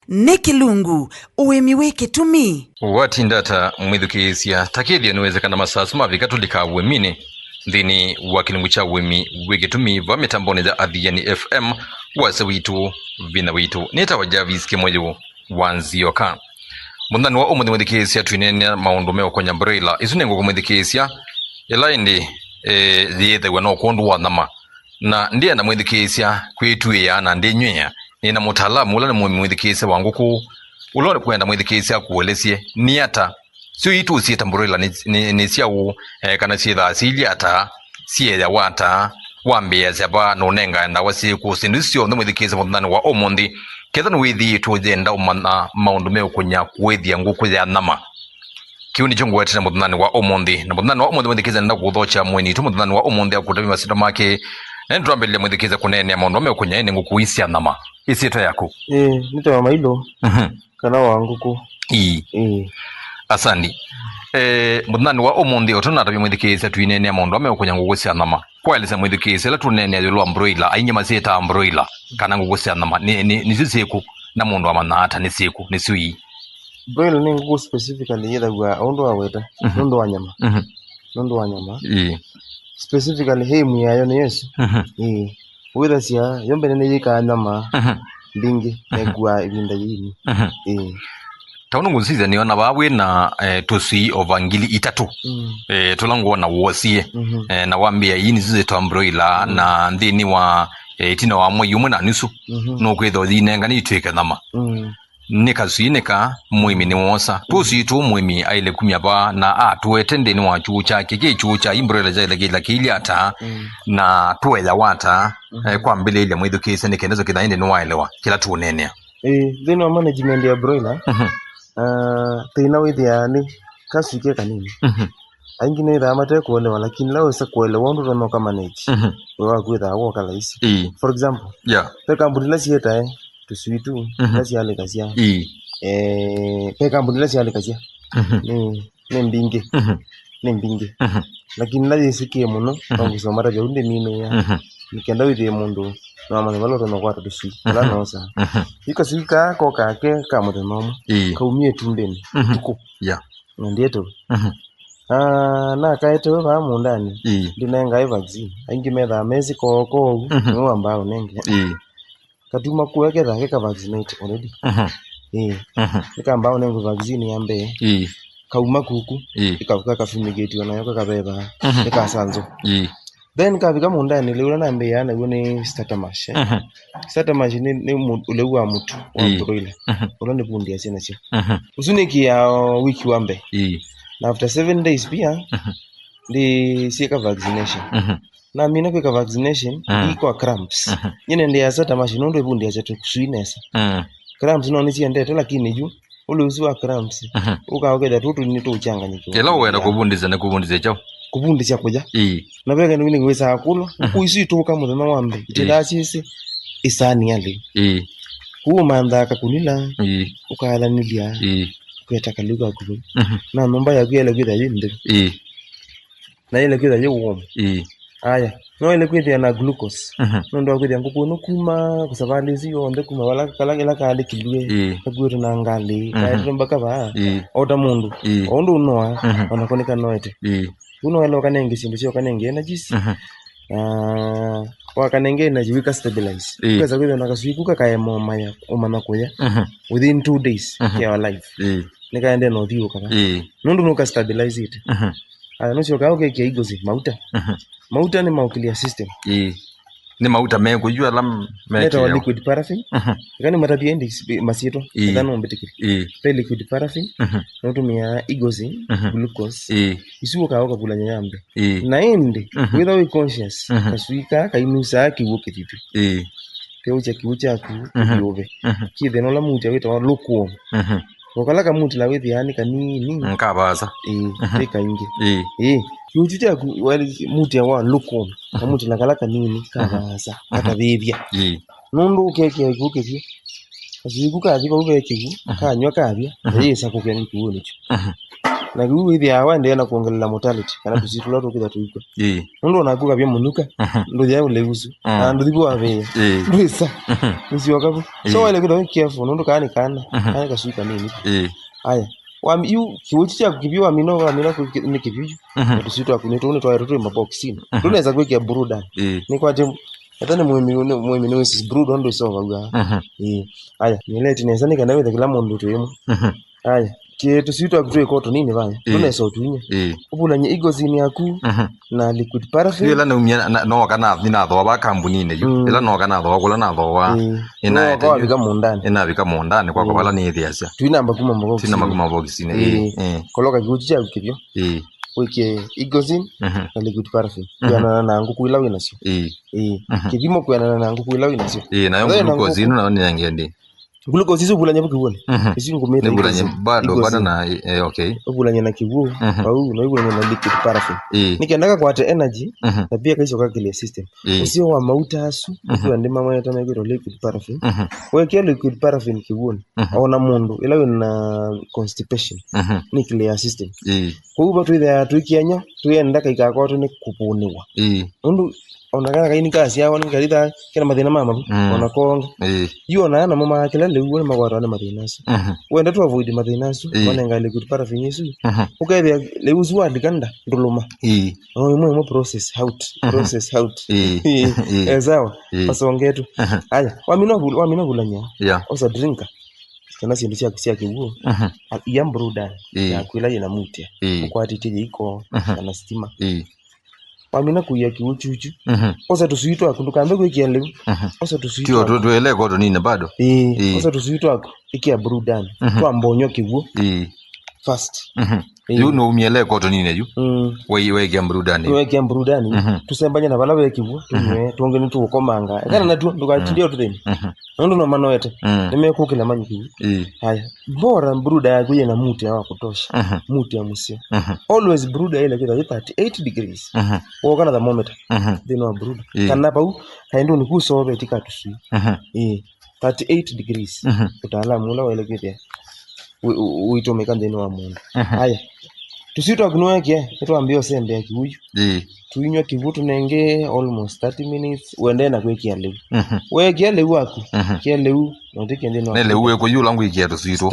Nikilungu uwemi weke tumi watindata mwithukisya takithia niwezekana masasu mavikatulika wemine nthini wa kilungu cha wemi wigitumi va mitamboni za Athiani FM wase witu vina witu nitawa Javis Kimoyo wanzioka mundani wa umuthi mwithikisya twinene maundu meokonya mbraila isu nengo kumwithikisya ila indi thiithiwa no kundu wa nama na ndiye na mwithikisya kwituia na ndinywea nina mutaalamu ula ni mwithikisya wanguku ulone kwenda mwithikisya kuelesye ni ata sio itu sieta mbraila ni siau kana sietha asili ata sietha wata wambia zaba nonenga na wasi kusindisyo ndo mwithikisya mundani wa omundi ketha nwithi tujenda umana maundu meokonya kwithia nguku ya nama kiuni chongo wetina mudhani wa omundi na mudhani wa omundi mwithikisya nenda kuthocha mweni tu mudhani wa omundi akutami masito make nendo ambele mwithikisya kunene maundu meokonya ene nguku isi ya nama isito yako nito wa mailo kana wanguku asandi mudhani wa omundi otona tabi mwithikisya tuinene maundu meokonya nguku isi ya nama kwaelesa mwithikisya la tunene yolo ambroila ainye masita ambroila kana nguku isi ya nama ni sisiku na mundu amanata ni siku ni sui broiler ni nguku specifically yetha gwa ondo wa weta nondo wa nyama nondo wa nyama specifically hemu yayo ni yesu wetha sia yombe nene yika nyama bingi negwa ibinda yini taunu ngusiza niona bawe na tosi ovangili itatu tulango na wosie na wambia yini zize tambroila na ndini wa tina wa mwe yumwe na nisu no kwetho dhinenga ni tweke nama nika suineka mwimi ni wosa tosi tu mwimi aile kumya ba na tuwete ndini wa chucha kiki chucha imbroila jaila gila kili ata na tuwela wata kwa mbele ile mwithukisya nikendezo kithainde ni waelewa kila tunenea then wa management ya broiler tena withia ni kasuike kanini aingi ni rama te kuelewa lakini lao sa kuelewa ndo no kama manage wewe kwitha wo kala isi for example pe kampuni la sieta tusuitu la siale kasia pe kampuni la siale kasia ni mbinge lakini la yisikie muno ngusoma ra jonde mino ya nikenda withia mundu na mama valo no kwata tusui la nosa ikasika ko kake kama nomo kaumie tumbeni tuko ndieto na kaeto ba mundani ndinenga vaccine aingi metha mezi koko no ambao nenge katuma kuweke dhake ka vaccinate already ika ambao nengo vaccine yambe kauma kuku ikavuka ka fumigate nayo ka kabeba ikasanzo then kafika mundani le ulana mbe yana yone starter mash ni ule wa mtu wa broiler ulone bundi asina sio usuniki ya wiki wambe na after 7 days pia ndi sika vaccination na mina kwa vaccination iko cramps nyene ndi ya starter mash ndo bundi ya chetu kusuinesa cramps no nisi ndete lakini ju ule usiwa cramps ukaogeda tutu ni to uchanganyike kela wera kubundiza chao kubundisha kuja na vega ni ngwesa akulo kuisi to kama mudana wambe itendasisi isani yale kuo manda akakunila ukala nilia kwetaka luga kubu na nomba ya kwela kwida yinde na ile kwida yewo aya no ile kwida na glucose ndo kwida ngukuno kuma kusabalizi onde kuma wala kala kale kilwe kagwira na ngali kaito mbaka ba oda mundu ondo unoa onakoneka noete uno wala kanenge simbi sio kanenge energies wakanenge na jiwika stabilize kwa sababu nakasuikuka kaya mama ya umana koya within 2 days ya life nikaende no dio kana nundu nuka stabilize it no sio kao ke igozi mauta ni maukilia system ni mauta me kujua lam meta liquid paraffin kani matabi index masito ndano mbetikiri pe liquid paraffin notumia igozi glucose isuo kaoka kula nyambe na ende without conscious kasuika kainusa kiwoke titu keucha kiucha ku yove kithe no la mucha wita lukuo wakala kamuti la wethi yani kanini nkabaza eka inge yujuja ku wali muti wa lukuo kamuti la kala kanini kabaza hata bebya nundu keke kukeke asikuka aziba ubeke ku kanywa kabya yesa kokeni kuone cyo na kiwu ithi awende na kuongelela mortality kana tusitula tukitha tuiko ndo nakuga bya munuka ndo ya uleusu na ndo thibu abe ndisa nisioka bu so wale kido careful ndo kana kana kasuika nini aya yu kiwuchi cha kukibyo amino ni kibyo tusitwa akunetone twa roto maboxini tunaweza kuweka burudani ni kwa timu hata ni muhimu wesi brood ndo isova uga aya nilete neza nikana wethe kila mundu tuyemo aya kitu sitwa kutwe koto nini bana tunaweza utunya ubulanye igozini yaku na liquid paraffin ila numia no kana thina thoba kambuni ne yu ila no kana thoba kula na thoba ina kwa bika mundani kwa bala ni thiacia twina maguma mabox twina maguma box ne koloka kiuchi cha kukibyo weke igozini na liquid paraffin yana na nguku ila winasio kipimo kwa na nguku ila winasio na yo glucose ino na ni ngende glucose hizo bulanya bukibone isi ngumete bulanya bado na okay bulanya na kivu au na bulanya na liquid paraffin nikiandaka kwa energy na pia kaiso kwa kile system usio wa mauta asu usio ndima mwana tama kwa liquid paraffin weke liquid paraffin kibone aona mundu ila na constipation ni clear system kwa hiyo tu ile tuikianya tuendaka ikakwa tu ni kupuniwa mundu onakana kaini kasi yawo ningalita kina mathina mama onakonga yona na mama kila lewe magwaro na mathinasu wenda tu avoid mathinasu wana ngale good paraffin yesu ukaiya lewe zuwa dikanda nduluma mo process out ezawa pasongetu aya wamino bulanya osa drinka kana sindu cia kusia kibuo yambruda ya kwila ina mute ukwatitije iko na stima wamina kuya kiuchuchu osa tusuitwa kundukambe kwekia leo osa tusuitwa tio tuele kodo nini bado osa tusuitwa ikia burudani twambonyo kibuo fast yu no umiele kodo nini yu we kia burudani tusembanya na bala we kibuo tuongeni tu ukomanga kana na tu ndukatindio tutheni ndo no manoete nimekukila manyi kibuo haya bora bruda ya kuye na muti ya kutosha muti ya musio always bruda ile kita 38 degrees kana the moment then no bruda kana pa kaendo ni kusobe tika tusi 38 degrees utaalamu ula ile kita uitomeka ndeno wa mundu haya tusitwa kunweke tuambie sembe ya kiuyu tuinywa kivutu nenge almost 30 minutes uende na kwekia leo wekia leo wako kia leo notike ndeno ne leo ko yula ngwi kia tusito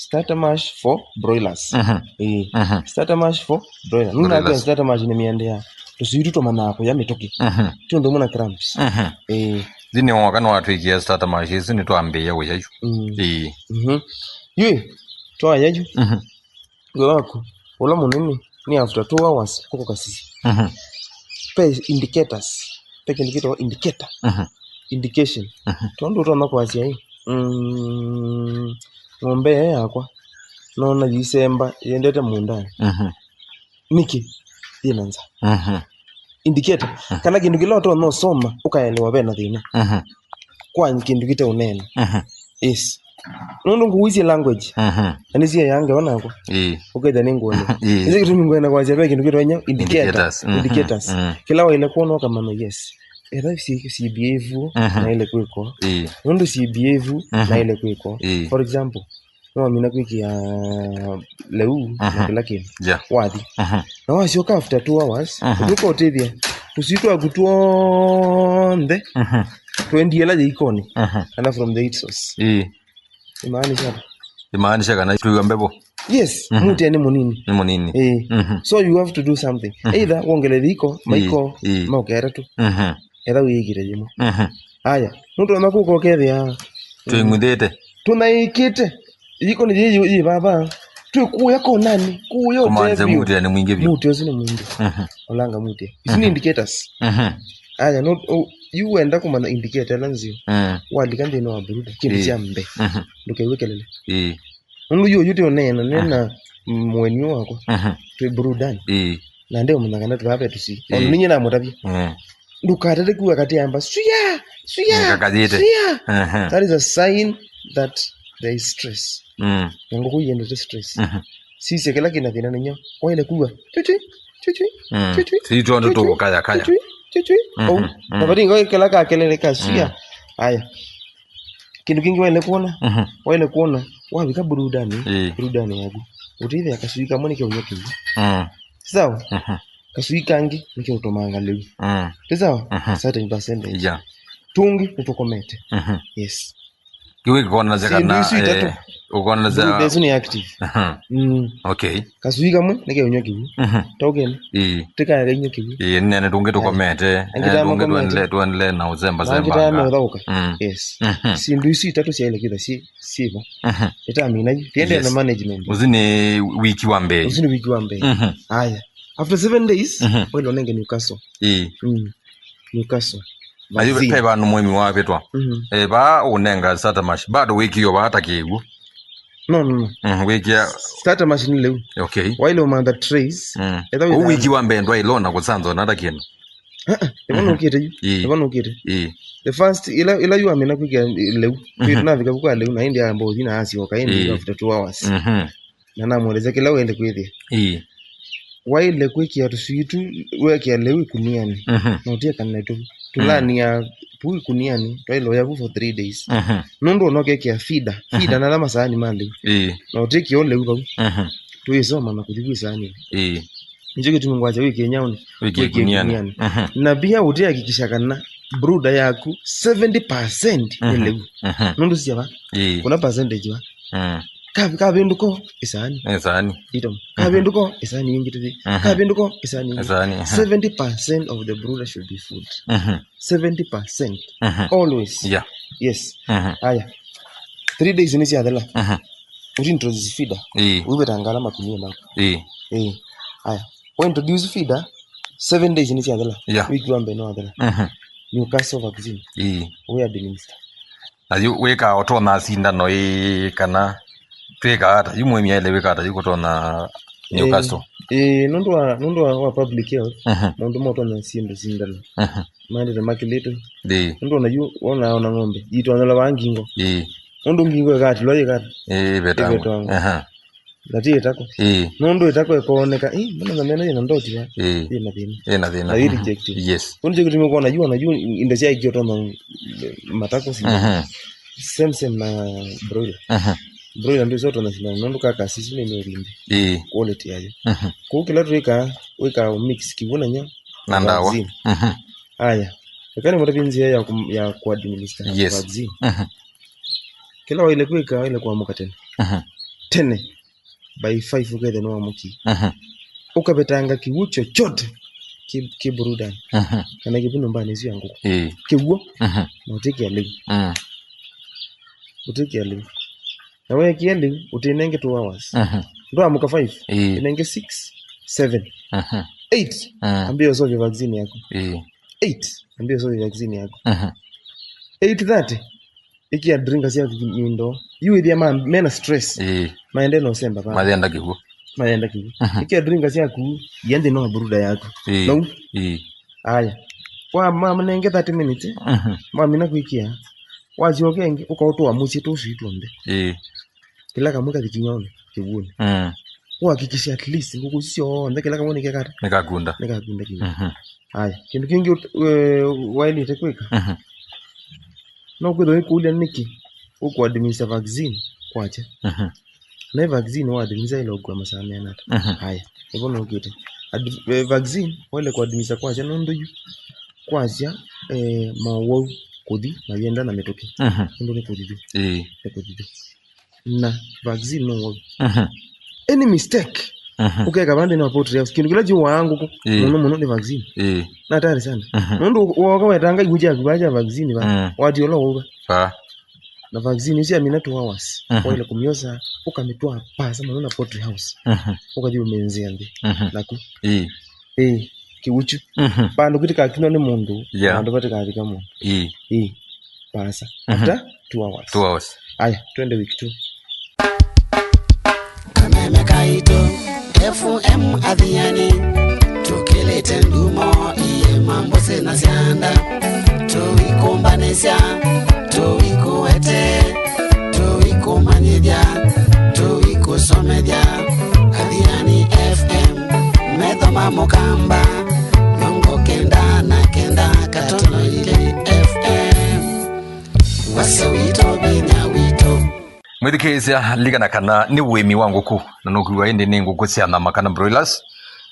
starter mash for broilers starter mash for broilers nuna kwa starter mash ni miendea tusito to manako ya mitoki tu ndo muna cramps zini wakana watu ikia starter mash zini tuambie ya weyayu yue toa yaju wako wala munini ni after 2 hours kuko kasisi pe indication tondo tona kwa sia hii ngombe yakwa naona Disemba yendete mundani niki inanza indicator kana kindu kiloto no soma ukaelewa bena thina kwa kindu kite unene yes nondo nguizi language anisia yange wanako ukeda ningone hizo kitu ngwena kwa sababu kindu kitu indicators kila wa ile kuona kama no yes era si behave na ile kweko nondo si behave na ile kweko for example no mina kwiki ya leu kila kitu wadi na wasioka after 2 hours uko tebia tusitwa kutuonde tuendiela je ikoni and from the source imaanisha kana tuiwa mbebo yes muti ni munini so you have to do something either uongele dhiko maiko maokera tu era wigire jimo haya mtu anakuko kethia tuingudete tunaikite iko ni yeye baba tukuya ko nani kuyo kumanze muti ni mwingi vyo muti osini mwingi olanga muti isini indicators haya no you enda kumana indicator lanzio walikande no aburuda kindi chambe ndokaiwekelele mundu yo yuti onena mwenyu wako tu burudani na ndio mnangana tuape tusi oninye na mutavye ndukatete kuwa kati amba suya that is a sign that there is stress ngo kuyenda stress sisi kila kina thina ninyo oile kuwa chuchu si tuando to kaya chuchu na bari ngo kila ka kelele ka suya haya kindu kingi wale kuona wabika burudani yaku utithe akasuika mone ke unyoki sawa kasui kangi nike utomanga lewi sawa certain percentage tungi utokomete yes kiwe kona zakana ukona za burudani ni active okay kasui kamwe nike unyoki token tika ya unyoki nene tungi tokomete tunle na uzemba yes sindu isi tatu siele kida siva itamina tiende na management uzini wiki wa mbele haya after 7 days wale onenge Newcastle ayo pe ba no mwemi wa betwa ba unenga starter match bado wiki yo ba takigu no wiki ya starter match ni leo okay wale umanda trace wiki wa mbendwa ilona kusanzo nada kino ebona ukete the first ila yu amena kwiga leo na vika kwa leo na india ambo dina asi okaindi after 2 hours na namweleza kila uende kwithia waile kwikia tusitu wekia leo kuniani na utia kana tu tulani ya pui kuniani twailo ya for 3 days nondo nokekia feeder na lama sani mande na utiki ole uba tuisoma na kujibu sani njike tumungwacha wiki nyauni wiki kuniani na pia utia kikishakana bruda yaku 70% ile nondo siaba kuna percentage wa kabinduko isani itom kabinduko isani ingitidi kabinduko isani 70% of the brooder should be food 70% always yes haya 3 days ni siadala introduce feeder wewe tangala makunia mako haya we introduce feeder 7 days ni siadala wiki wambe no adala Newcastle vaccine we administer ayo weka otona sinda no kana tweka hata yumwe miele weka hata yuko tona Newcastle nondo wa public health nondo moto na sindala mande the market nondo na yu ona ngombe yitwa na bangingo nondo ngingo kati loye kati betango lati etako nondo etako ekooneka mbona mena ina ndoti ya ina dina rejected yes unje kuti kuona yu indesi ya kyoto na matako same na broiler ndio zote na sina nondo kaka sisi ni ulimbi quality yayo kwa kila weka mix kivuna nya na ndawa haya yakani mtabinzi ya kwa administer vaccine kila wale kweka ile kwa muka tena by 5 ugede no amuki ukabetanga kiwucho chote kiburudani kana kibuno mbane sio yangu kiwo na utiki ya leo na wewe kiende utenenge 2 hours ndo amuka 5 inenge 6 7 8 ambio soje vaccine yako 8 ambio soje vaccine yako 8:30 ikia drinka sia kindo you with your mena stress maende no semba pa maenda kigu ikia drinka sia ku yende no buruda yako no aya kwa mama nenge 30 minutes mama na kuikia wajogenge ukaotoa musi tu situmbe kila kamuka kinyone kibuni uhakikisha at least nguku sio ndeke kama ni kekata nikagunda kingi haya kindu kingi waili tekweka no kwedo kulia niki uko administer vaccine kwacha na vaccine wa administer ile kwa masaa 8 haya hivyo no kite vaccine wale kwa administer kwacha nondo yu kwacha mawo kudi na yenda na metoki ndo ni kudi na vaccine no wo any mistake ukeka bande na potri kindu kila jiwa wangu ko muno ni vaccine na tayari sana ndo waka wetanga iguja kubaja vaccine ba wadi olo ba na vaccine isi amina 2 hours wale kumyoza ukamitwa pasa muno potri house ukaji umenzia ndi naku kiuchu bando kitika kino ni mundu bando batika alika mundu pasa after 2 hours aya twende week 2 Kameme kaito FM adhiani tukilete ndumo iye mambo sena sianda tuikumbanisya tuikuwete tuikumanyidya tuikusomedya adhiani FM medhoma mukamba nongo kenda na kenda katono ile FM wasewito bini mwithikizia ligana kana ni wimi wangu ku na nukuwa indi ni nguku cia nama kana broilers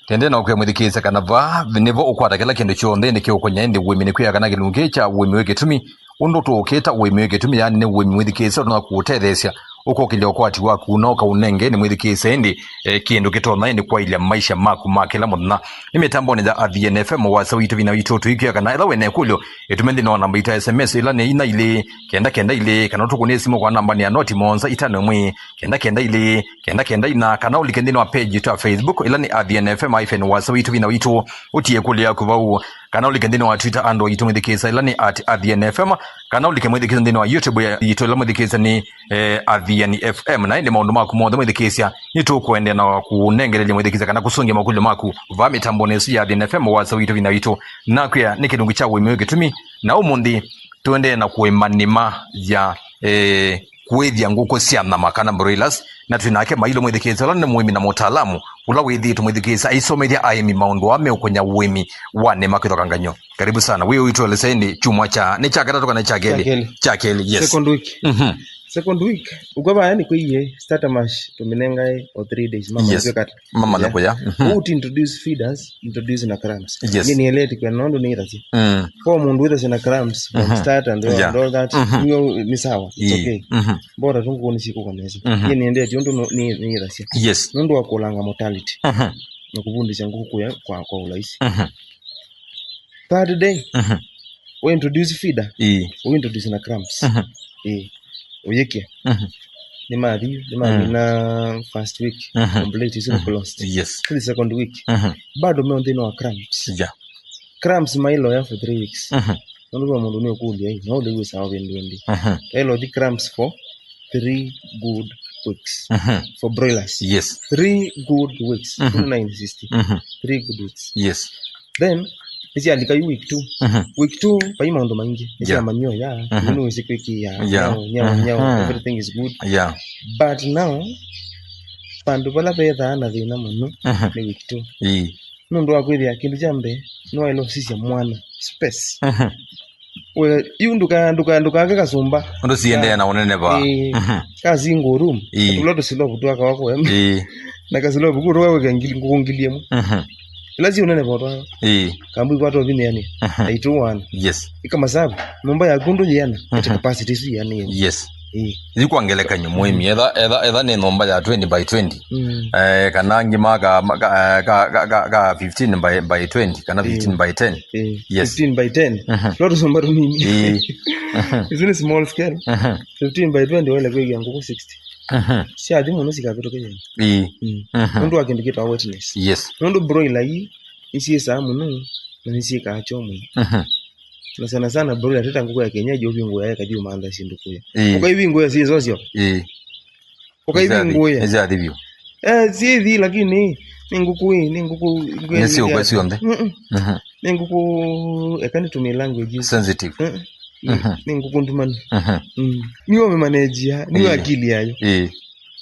tende na ukwe mwithikizia kana va nivo ukwata kila kindu chonde ndi kiokonya indi wimi ni kuya kana kilungi cha wimi wegitumi undu tukita wimi wegitumi yani ni wimi mwithikizia tuna kuutethesia uko kilio kwati waku no ka unenge ni mwithikizia indi kindu kitona indi kwa ile maisha maku makila mudna ni mitambo ni za AVN FM wa sawitu vina witoto ikiya kana ila wene kulyo etumendi no namba ita SMS ila ne ina ile kenda ile kana tukune simu kwa namba ni anoti monza itano mwe kenda ile kenda ina kana ulikende no page to Facebook ila ni AVN FM ifen wa sawitu vina wito utie kulia kubau kana ulikende no Twitter ando itumwithikizia ila ni @AVN FM kana ulikemwithikizia ndino wa YouTube ya yitola mwithikizia ni AVN FM na indi maundu maku mothe mwithikizia nitukwende na kunengerelia mwithikizia kana kusungia makulio maku va mitambo nesu ya AVN FM wa sawitu vina wito na kuya ni kidungu cha wimi wegitumi na umundi tuende na kuemanima ya kwethia nguko cia nama kana broilers na twinake mailo mwithikizia la ni mwimi na mutaalamu ula withi tumwithikizia aisomethia aimi maundu ame ukonya wimi wa nema kithoka nganyo. Karibu sana wewe uitwa lesendi chumwa cha ni cha gatatu kana cha keli yes second week ugaba yani kwiye starter mash tuminengai or 3 days mama yes. Mama yeah. Napoya to introduce feeders introduce na crumbs yes. Ni eleti kwa nondo ni razi for mundu with na crumbs from start and all that ni sawa it's okay bora tungu ni siku kwa nezi ni endea jondo ni razi yes nondo wakolanga mortality na kuvundisha nguku ya kwa ulaisi third day we introduce feeder we introduce na crumbs uyeke ni mari na first week complete is closed yes the second week bado meonde no cramps cramps mailo ya for 3 weeks ndio mundu ni okulia hii no lewe sawa bendendi elo the cramps for 3 good weeks for broilers yes 3 good weeks 260 3 good weeks yes then isi alika week 2 week 2 pa imondo maingi isi amanyo ya nino isi kweki ya nyao everything is good but now pandu bala betha na thina muno ni week 2 nundu akwithia kindu jambe no elo sisi mwana space we yunduka kasumba ndo siende na onene ba kazi ngorum tulodo silo kutwaka wako na kasilo bukuru wewe ngilingiliye mu lazima unene bodo kambu kwato vini yani 81 yes ikama sabu nomba ya gundu yana capacity su yani yes ziko angeleka nyumwemi edha ne nomba ya 20 by 20 kana ngima ga 15 by 20 kana 15 by 10 yes 15 by 10 lot of somebody mimi is in a small scale 15 by 20 wale kwa yangu 60 si adimu no sikabito kenye ndo akindikita wetness yes ndo broiler hii isi samu no na isi ka chomo na sana broiler tata nguko ya kenyeji obingo ya kaju manda sinduko ya kwa hivi ngoya si zozio kwa hivi ngoya eza adibio si hivi lakini ni nguku ni si kwa sio mbe ni nguku ekani tumi language sensitive ni nguku ndumani niwe manage ya niwe akili yayo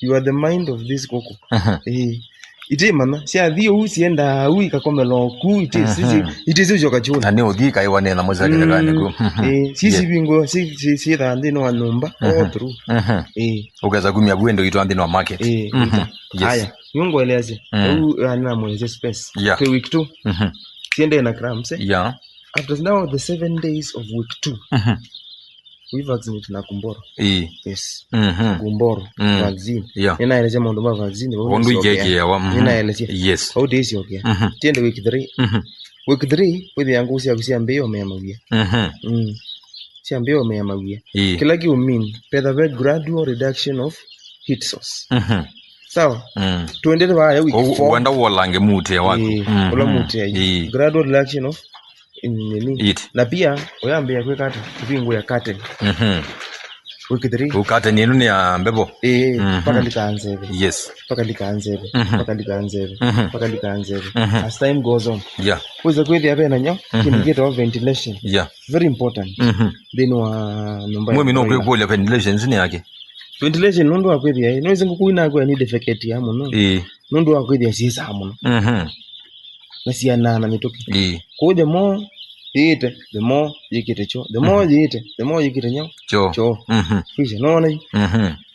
you are the mind of this koko ite mana si adio usienda uikakomelo ku ite sio kachuna na odika iwane na moza kile gani ku sisi bingo si dande no anomba otru ukaza kumya bwendo itu ande no market haya nyongo eleze au ana mweze space kwa week 2 siende na cramps after now the 7 days of week 2 we vaccinate na kumboro yes kumboro vaccine inaelezea mambo ma vaccine ondu jeke ya inaelezea yes how days okay tiende week 3 week 3 wewe yangu usia mbeo meamawia siambeo meamawia kila ki mean the gradual reduction of heat source sawa tuendele baya week 4 wenda wolange mute wako ula mute gradual reduction of na pia oyambia kwekata kupingo ya curtain week 3 ukate ninu ni ambebo paka likaanze yes paka likaanze as time goes on kuza kweli hapa na nyo kinigeta of ventilation very important then wa nomba mwe mino kwe kule ventilation zini yake ventilation nondo akweli ya noise ngukuina kwa ni defecate ya muno nondo akweli asisa muno na siana mitoki ko the more ite the more yikite cho the more yite the more yikite nyo cho kisha no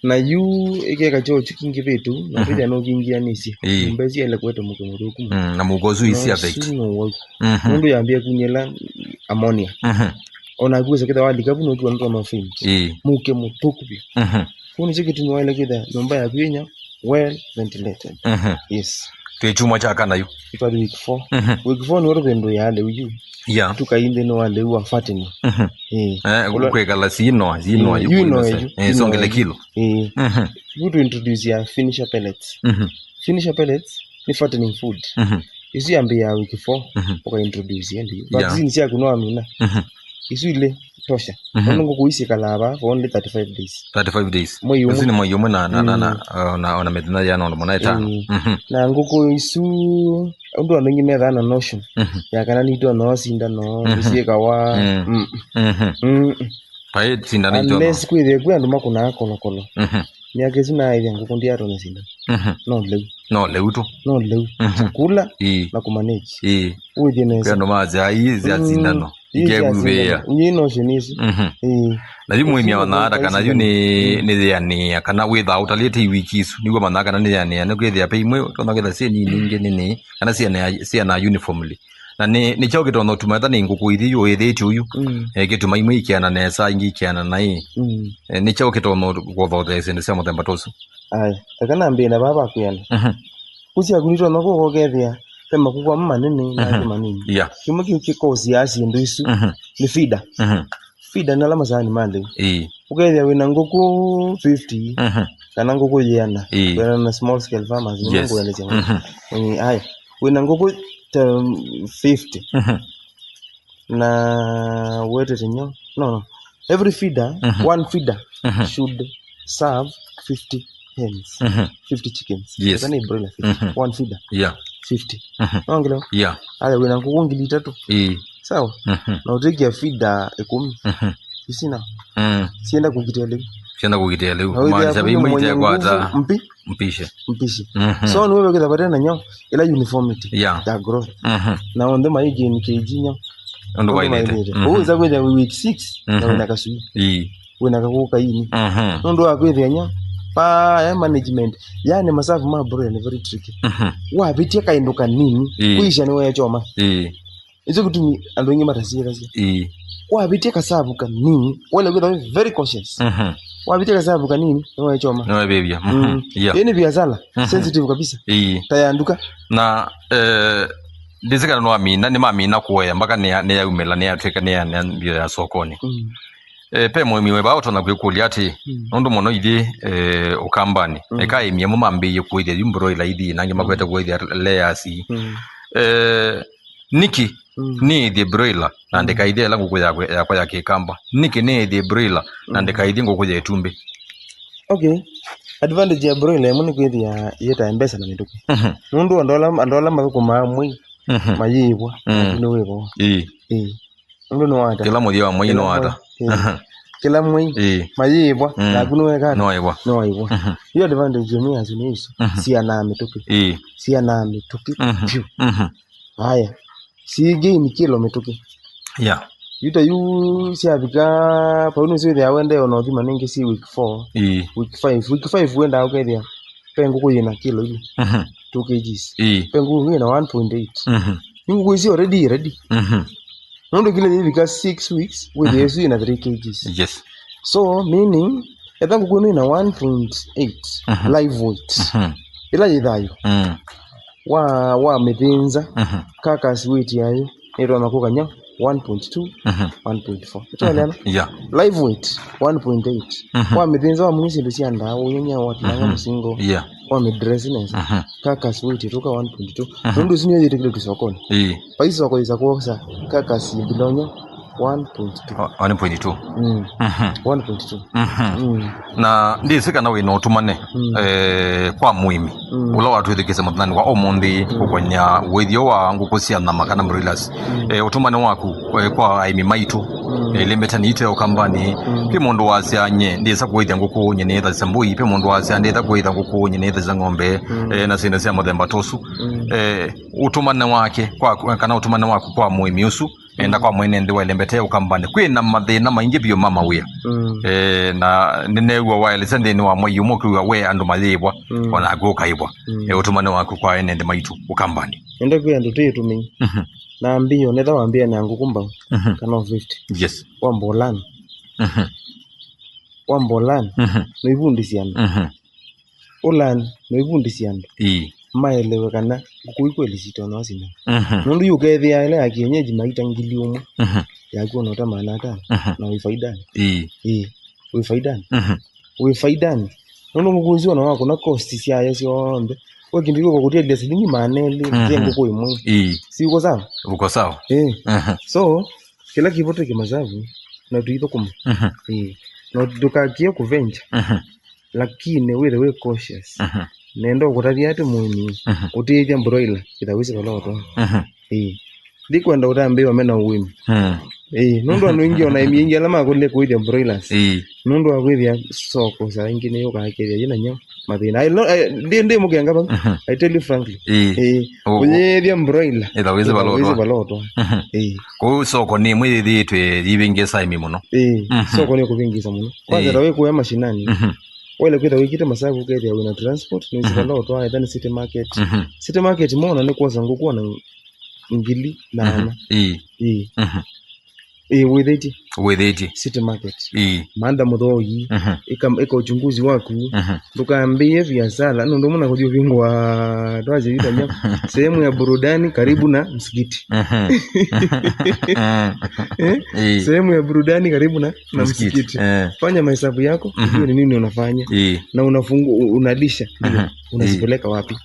na yu ikeka cho chikingi betu na pia no kingia nisi mbezi ile kwetu mkomuruku na mugozu isi affect mundu yambia kunyela ammonia ona guza kida wali kabuno tu ndo no film muke mutuku pia kuni chikitu ni wale kida nyumba ya kwinya well ventilated yes te chuma cha kana yu it was week 4 week 4 ni ndo yale uyu tukainde no wale wa fatini kwekala sino yu songele kilo good to introduce ya finisher pellets finisher pellets ni fattening food isi ambia week 4 uka introduce yendi vaccine sia kunwa mina isu ile tosha nongo kuisi kalaba for only 35 days moyo na medina ya no monaita na nguko isu ndo anongi meda na notion ya kana ni to no sinda no isi kawa pai sinda ni to unless kwire kwendo makuna kolo nyake sina ile nguko ndia to sinda no leu kula na kumanage ujeneza kwendo mazi ai za sinda no igebubeya nyino shinisi na yimwe ona kana yu ni yani kana without alete wikisu nigo manaka na yani ne kwethia pe imwe tona kwetha sie ni ninge nini kana sie na uniformly na ni chao kitono tumatha ni nguku ithi yo ithiti uyu gituma imwe ikiana nesa ingi ikiana nai ni chao kitono gotho thende cia muthemba tosu kana mbina baba kuyana kusia kunito nako gogethia pema kukwa manene na manini kimwe kikosi asi ndo isu ni feeder na lama sana mande ukethia wina nguku 50 kana nguku yana wena na small scale farmers ngo yana chama haya wina nguku 50 na wete tenyo no every feeder one feeder should serve 50 hens 50 chickens yes. Broiler one feeder 50 ongelo ale wena nguku ngili 3 sawa na uteki feeder 10 isina sienda kukitele kumaanisha bimwe ite kwata mpishe so no wewe kidapata na nyo ila uniformity ya growth na onde maiji ni kg ndo wailete uza kwenda week 6 na wena kasui wena kakuka yini ndo akwethia nya pa management yani masafu ma bro ni very tricky wa bitia kainduka nini kuisha ni wewe choma izo kutumi andongi matasira wa bitia kasabu kanini wale kwa very cautious wa bitia kasabu kanini wewe choma no baby yani biazala sensitive kabisa tayanduka na ndizika no amina ni mamina kuoya mpaka ne ya umela ne atweka ne ya sokoni pe moimiwe ba otona kwekulia ati ndo mono idi ukambani eka imye mu mambe ye kuide yumbro ila idi nange makweta kuide leasi niki ni the broiler na ndeka ide la nguko ya kikamba niki ni the broiler na ndeka ide nguko ya etumbe advantage ya broiler muni kwidi ya yeta mbesa na mituki mundu andola mako mamwe mayibwa no webo mundu no ata kila mmoja wa mmoja no ata kila mmoja mayibwa na kunuweka no ibwa hiyo advantage mimi azinishi si ana mituki haya si gain kilo mituki yuta yu si abika pauno si ya wende ono thima ningi si week 4 week 5 wenda ukethia pengu kuyina kilo ile 2 kgs pengu kuyina 1.8 you is already ready ndo kile hivi ka 6 weeks with yes in 3 kgs yes so meaning etangu kuyina 1.8 live weight ila yidhayo wa methinza kakas weight yayo ndo nakuka 1.2 1.4 utaleana live weight 1.8 wa methinza wa munisi ndo sianda unyenya watilanga msingo wa medressness kakas weight toka 1.2 ndo sinyo yete kile kusokoni paisa kwa isa kosa kakas bilonya 1.2 na ndisika nawe no tumane kwa muimi ula watu thikise mutani wa omondi ukonya wethio wa ngukusia na makana broilers utumane waku kwa aimi maitu limeta nite okambani pe mundu wasianye ndisa kuithia nguku nyene tha sambui pe mundu wasiande tha kuithia nguku nyene tha ngombe na sina sia muthemba tosu utumane wake kwa kana utumane waku kwa muimi usu enda kwa mwene ndi welembete ukambani kwina mathina maingi bio mama wia na ninegwa wile sende ni wa mwayu mukwa we andu malibwa ona guka ibwa utumane waku kwa ene ndi maitu ukambani enda kwa andu tumi na mbio netha wambia na ngukumba kana 50 yes wambolan no ibundi siana ulan no ibundi siana maelewe kana kuikweli sitono sina nundu yukethia ile akienyeji maita ngili umwe yakuwa nota maana hata na uifaidani uifaidani nundu mukuziwa na wako na cost cia cionde wekindigo kukutia dia silingi maneli jengo kwa imwe si uko sawa so kila kivote kimazavu na tuito kum na tukakia kuventure lakini we cautious nendo kutaria ate mwini utithia broiler itawisi baloto ndikwenda utambiwa mena uwimi nundu anu ingi ona imiingi alama kulle kuithia broilers nundu akwithia soko saa ingine yukakiria yina nyo mathina ndi mukenga ba I tell you frankly unyithia broiler itawisi baloto ko soko ni mwithitwe libingisa imi muno soko ni kubingisa muno kwanza tawe kuya mashinani wale kwenda wikite masabu kete wina transport ni zibaloto wa then city market mona ni kwaza ngokuwa na ngili na ana with it city market manda mudoi ika uchunguzi wako tukaambie biashara ndo mna kujua vingwa twaje ita sehemu ya burudani karibu na msikiti sehemu ya burudani karibu na msikiti fanya mahesabu yako ujue ni nini unafanya na unalisha unazipeleka wapi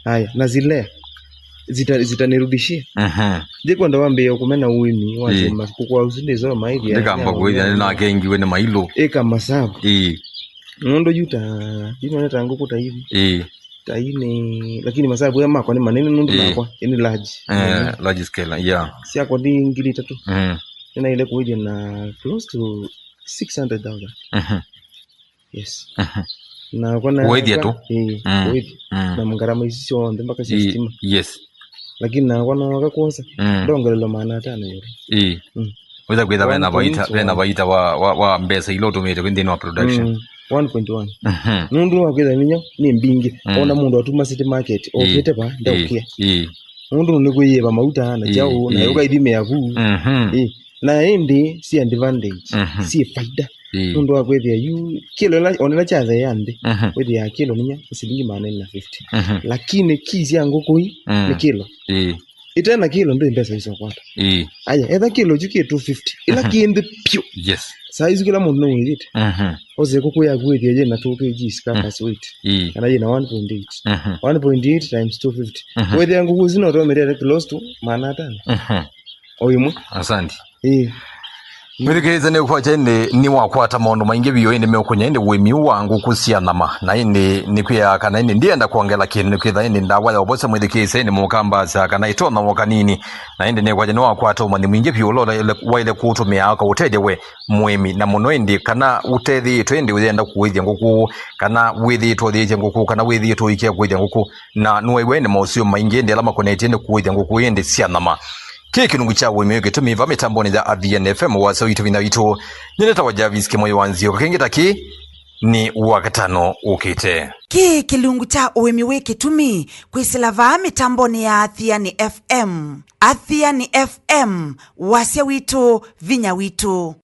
haya na zile zitanirudishia je kwenda wambie ukumena uwimi waje kwa usinde zo maidi ndikamba kuithia na kengi wene mailo eka masabu nondo juta ino tangu kuta hivi taini lakini masabu ya mako ni manene nondo nakwa ni large scale si akwa ni ngili tatu ina ile kuithia na close to 600,000 yes na kona kuithia tu na mngarama isio mpaka system yes lakini na wana wakakosa ndongelelo maana hata na yule weza kwenda bena baita wa mbesa ilo tumete kwendeni wa production 1.1 nundu wakwenda ninyo ni mbingi ona mundu atuma city market okete ba ndaukia mundu ni kuyeba mauta na jao na yoga idime yaku na indi si advantage si faida nundu wakwethia yu kilo la onela chaza yande wethia kilo ninya silingi manene na 50 lakini kizi yangu kui ni kilo itena kilo ndo mbesa hizo kwata aya etha kilo jukie 250 ila kindi pio yes saizi kila mundu no withite oze kuku ya kwethia je na 2 kg skapa sweet kana je na 1.8 times 250 wethia yangu kuzino to mere close to maana tano oyimwe asante Mwirikiriza ni kwa chende ni wakwata maondo maingi biyo indi meukunya indi wemi wangu kusia nama na indi ni kuya kana indi ndienda kuangela kini ni kuya indi ndawala wabosa mwirikiriza indi mwukamba sa kana itona wakanini na indi ni kwa chende wakwata umani mwingi biyo lola waile kutumia haka uteje we mwemi na muno indi kana utethi ito indi uzienda kuwithia nguku kana withi ito dhiye nguku kana withi ito ikia kuwithia nguku na nuwe indi mausio maingi indi alama kuna iti indi kuwithia nguku indi sia nama Kiki nungu cha wime gitumiva mitamboni za ADN FM wasa itu vina itu nileta wajaviski moyo wanzio kakengita ki ni wakatano ukite Kiki lungu cha uwemi wiki tumi kuisilava mitamboni ya ADN FM ADN FM wasa witu vinya witu